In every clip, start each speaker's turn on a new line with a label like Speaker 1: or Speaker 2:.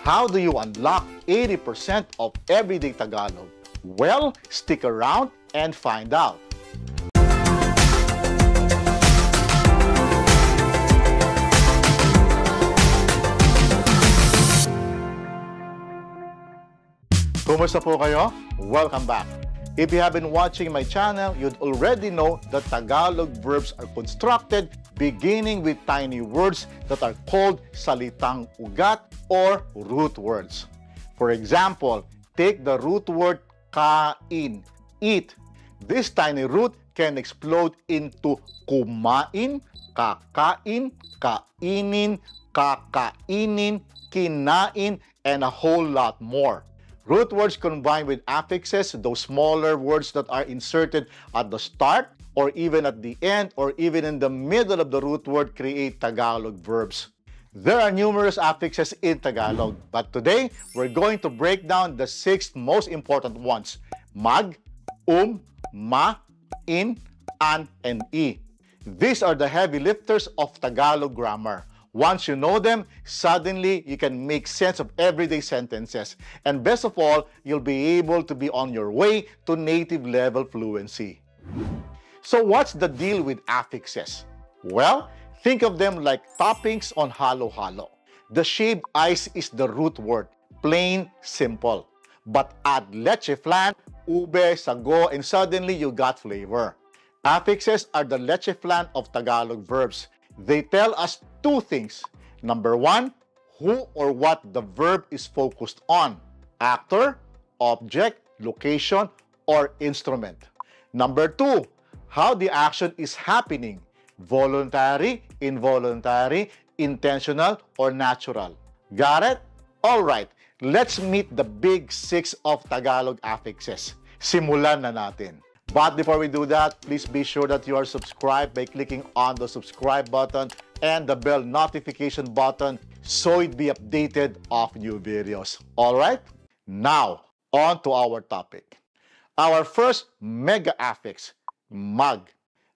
Speaker 1: How do you unlock 80% of everyday Tagalog? Well, stick around and find out. Kumusta po kayo? Welcome back. If you have been watching my channel, you'd already know that Tagalog verbs are constructed beginning with tiny words that are called salitang ugat or root words. For example, take the root word kain, eat. This tiny root can explode into kumain, kakain, kainin, kakainin, kinain, and a whole lot more. Root words combined with affixes, those smaller words that are inserted at the start or even at the end or even in the middle of the root word, create Tagalog verbs. There are numerous affixes in Tagalog, but today we're going to break down the 6 most important ones: mag, ma, in, an, and e. These are the heavy lifters of Tagalog grammar. Once you know them, suddenly you can make sense of everyday sentences. And best of all, you'll be able to be on your way to native level fluency. So what's the deal with affixes? Well, think of them like toppings on halo-halo. The shaved ice is the root word, plain, simple. But add leche flan, ube, sago, and suddenly you got flavor. Affixes are the leche flan of Tagalog verbs. They tell us 2 things. Number 1, who or what the verb is focused on: actor, object, location, or instrument. Number 2, how the action is happening: voluntary, involuntary, intentional, or natural. Got it? Alright, let's meet the big 6 of Tagalog affixes. Simulan na natin. But before we do that, please be sure that you are subscribed by clicking on the subscribe button and the bell notification button so you'd be updated of new videos. Alright? Now, on to our topic. Our first mega affix, mag.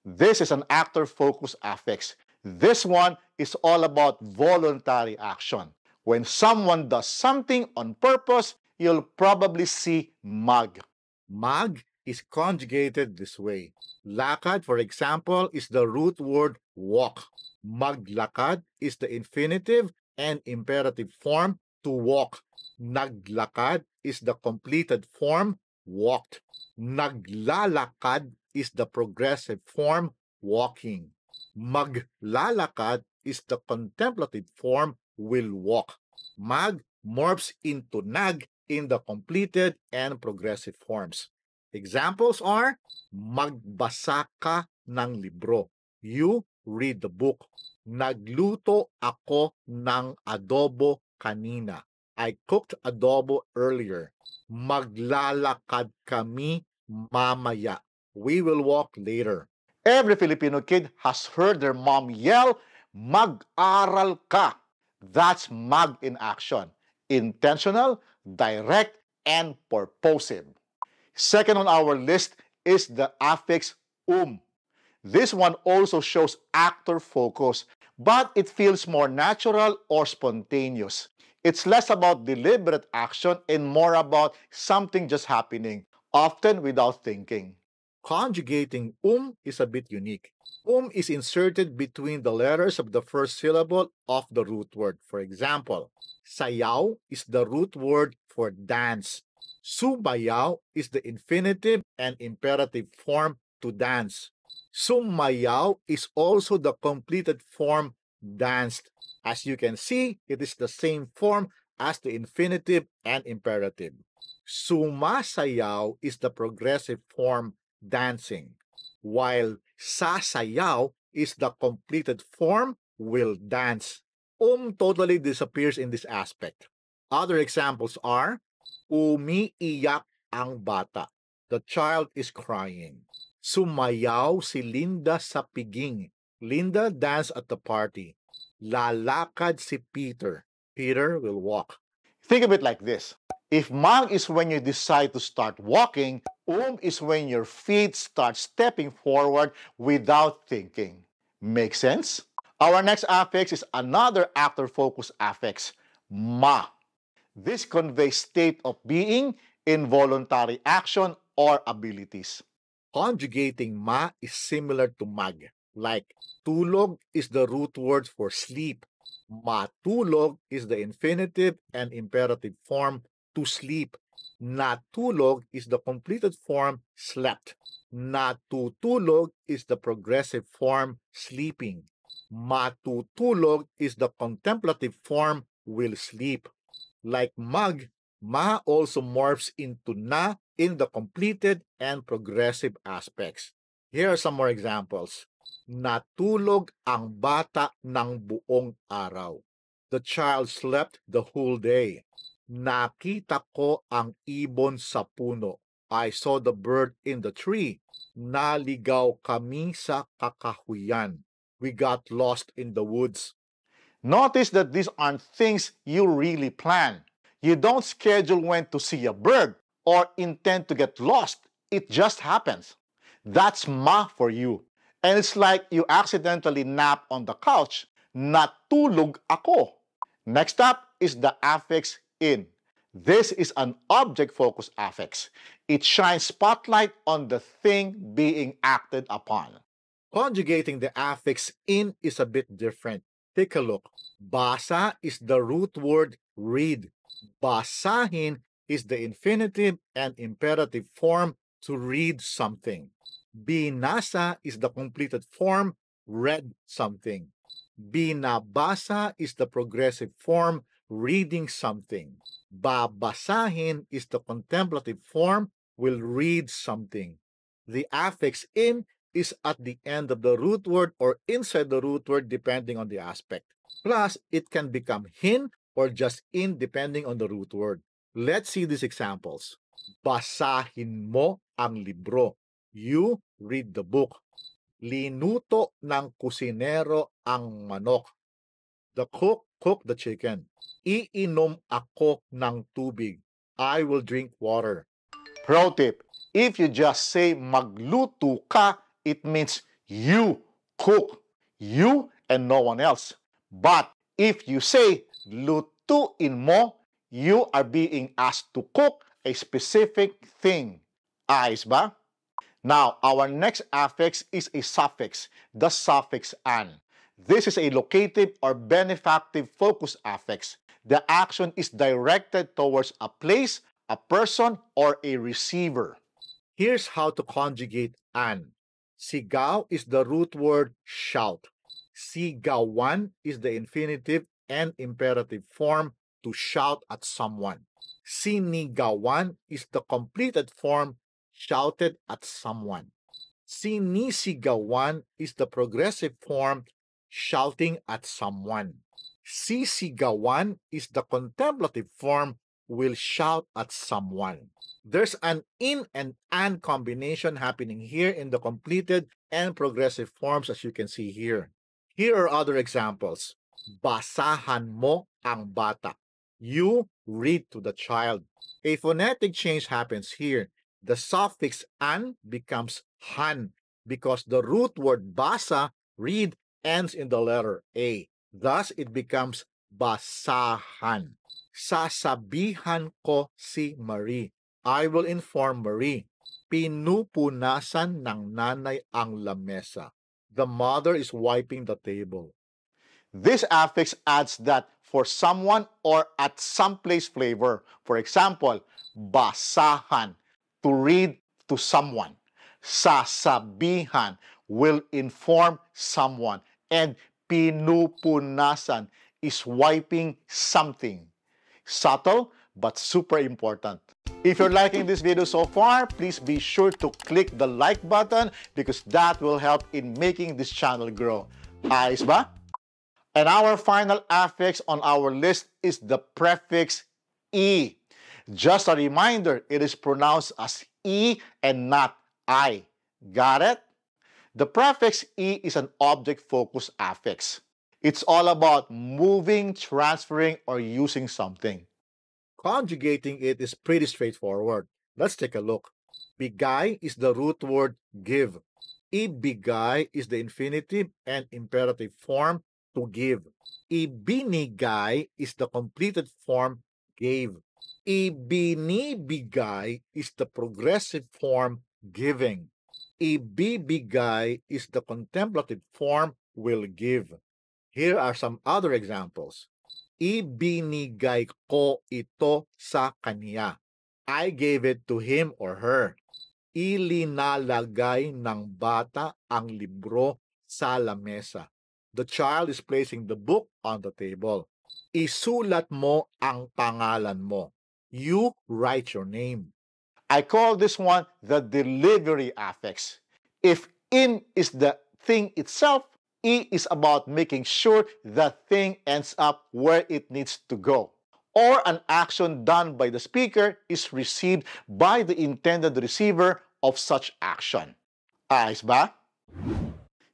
Speaker 1: This is an actor-focused affix. This one is all about voluntary action. When someone does something on purpose, you'll probably see mag. Mag is conjugated this way. Lakad, for example, is the root word walk. Maglakad is the infinitive and imperative form to walk. Naglakad is the completed form, walked. Naglalakad is the progressive form, walking. Maglalakad is the contemplative form, will walk. Mag morphs into nag in the completed and progressive forms. Examples are, magbasa ka ng libro. You read the book. Nagluto ako ng adobo kanina. I cooked adobo earlier. Maglalakad kami mamaya. We will walk later. Every Filipino kid has heard their mom yell, mag-aral ka. That's mag in action. Intentional, direct, and purposive. Second on our list is the affix This one also shows actor focus, but it feels more natural or spontaneous. It's less about deliberate action and more about something just happening, often without thinking. Conjugating is a bit unique. Is inserted between the letters of the first syllable of the root word. For example, sayaw is the root word for dance. Sumayaw is the infinitive and imperative form to dance. Sumayaw is also the completed form danced. As you can see, it is the same form as the infinitive and imperative. Sumasayaw is the progressive form dancing, while sasayaw is the completed form will dance. Totally disappears in this aspect. Other examples are, umiiyak ang bata. The child is crying. Sumayaw si Linda sa piging. Linda danced at the party. Lalakad si Peter. Peter will walk. Think of it like this. If mag is when you decide to start walking, is when your feet start stepping forward without thinking. Make sense? Our next affix is another actor-focused affix, ma. This conveys state of being, involuntary action, or abilities. Conjugating ma is similar to mag. Like, tulog is the root word for sleep. Matulog is the infinitive and imperative form to sleep. Natulog is the completed form slept. Natutulog is the progressive form sleeping. Matutulog is the contemplative form will sleep. Like mag, ma also morphs into na in the completed and progressive aspects. Here are some more examples. Natulog ang bata ng buong araw. The child slept the whole day. Nakita ko ang ibon sa puno. I saw the bird in the tree. Naligaw kami sa kakahuyan. We got lost in the woods. Notice that these aren't things you really plan. You don't schedule when to see a bird or intend to get lost. It just happens. That's ma for you. And it's like you accidentally nap on the couch. Natulog ako. Next up is the affix in. This is an object-focused affix. It shines spotlight on the thing being acted upon. Conjugating the affix in is a bit different. Take a look. Basa is the root word read. Basahin is the infinitive and imperative form to read something. Binasa is the completed form read something. Binabasa is the progressive form reading something. Babasahin is the contemplative form will read something. The affix in is at the end of the root word or inside the root word depending on the aspect. Plus, it can become hin or just in depending on the root word. Let's see these examples. Basahin mo ang libro. You read the book. Linuto ng kusinero ang manok. The cook cooked the chicken. Iinom ako ng tubig. I will drink water. Pro tip, if you just say magluto ka, it means you cook. You and no one else. But if you say lutuin mo, you are being asked to cook a specific thing. Ayos ba? Now, our next affix is a suffix, the suffix an. This is a locative or benefactive focus affix. The action is directed towards a place, a person, or a receiver. Here's how to conjugate an. Sigaw is the root word shout. Sigawan is the infinitive and imperative form to shout at someone. Sinigawan is the completed form shouted at someone. Sinisigawan is the progressive form shouting at someone. Sisigawan is the contemplative form will shout at someone. There's an in and an combination happening here in the completed and progressive forms as you can see here. Here are other examples. Basahan mo ang bata. You read to the child. A phonetic change happens here. The suffix an becomes han because the root word basa, read, ends in the letter A. Thus, it becomes basahan. Sasabihan ko si Marie. I will inform Marie. Pinupunasan ng nanay ang lamesa. The mother is wiping the table. This affix adds that for someone or at some place flavor. For example, basahan, to read to someone. Sasabihan, will inform someone. And pinupunasan is wiping something. Subtle but super important. If you're liking this video so far, please be sure to click the like button because that will help in making this channel grow. Ayos ba? And our final affix on our list is the prefix E. Just a reminder, it is pronounced as E and not I. Got it? The prefix E is an object-focused affix. It's all about moving, transferring, or using something. Conjugating it is pretty straightforward. Let's take a look. Bigay is the root word give. Ibigay is the infinitive and imperative form to give. Ibinigay is the completed form gave. Ibinibigay is the progressive form giving. Ibibigay is the contemplative form will give. Here are some other examples. Ibinigay ko ito sa kanya. I gave it to him or her. Ilinalagay ng bata ang libro sa lamesa. The child is placing the book on the table. Isulat mo ang pangalan mo. You write your name. I call this one the delivery affix. If in is the thing itself, E is about making sure the thing ends up where it needs to go. Or an action done by the speaker is received by the intended receiver of such action. Ayos ba?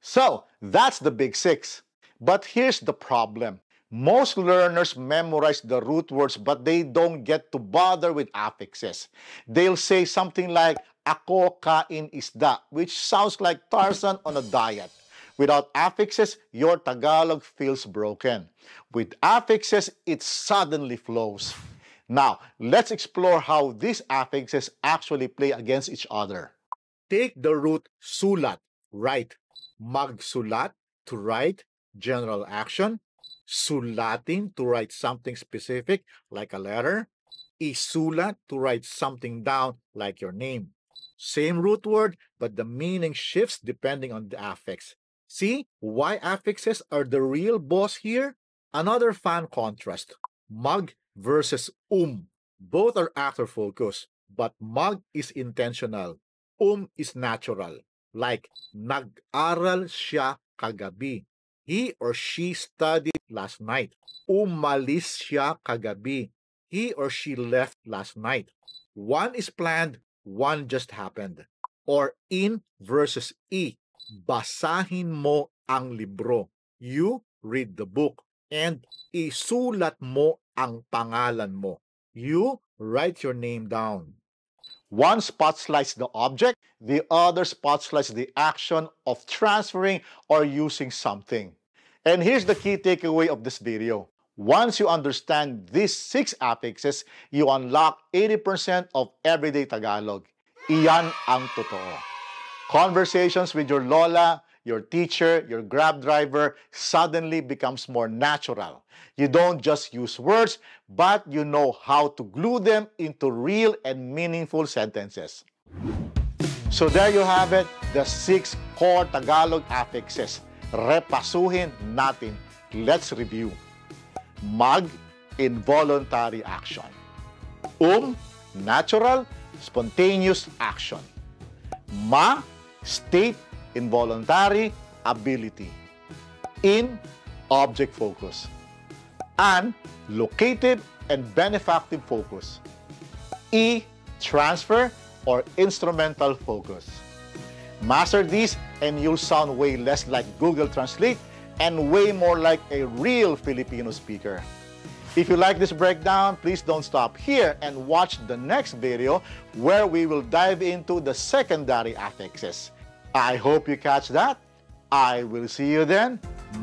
Speaker 1: So, that's the big six. But here's the problem. Most learners memorize the root words but they don't get to bother with affixes. They'll say something like, ako kain isda, which sounds like Tarzan on a diet. Without affixes, your Tagalog feels broken. With affixes, it suddenly flows. Now, let's explore how these affixes actually play against each other. Take the root sulat, write. Magsulat, to write, general action. Sulatin, to write something specific, like a letter. Isulat, to write something down, like your name. Same root word, but the meaning shifts depending on the affix. See why affixes are the real boss here? Another fun contrast. Mag versus Both are actor focus, but mag is intentional. Is natural. Like, nag-aral siya kagabi. He or she studied last night. Umalis siya kagabi. He or she left last night. One is planned, one just happened. Or in versus E. Basahin mo ang libro. You read the book. And isulat mo ang pangalan mo. You write your name down. One spotlights the object, the other spotlights the action of transferring or using something. And here's the key takeaway of this video. Once you understand these 6 affixes, you unlock 80% of everyday Tagalog. Iyan ang totoo. Conversations with your lola, your teacher, your Grab driver suddenly becomes more natural. You don't just use words, but you know how to glue them into real and meaningful sentences. So there you have it, the 6 core Tagalog affixes. Repasuhin natin. Let's review. Mag, involuntary action. Natural, spontaneous action. Ma, state, involuntary, ability. In, object focus. An, locative and benefactive focus. E, transfer or instrumental focus. Master these and you'll sound way less like Google Translate and way more like a real Filipino speaker. If you like this breakdown, please don't stop here and watch the next video where we will dive into the secondary affixes. I hope you catch that. I will see you then.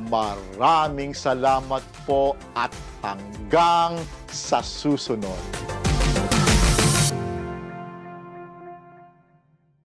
Speaker 1: Maraming salamat po at hanggang sa susunod.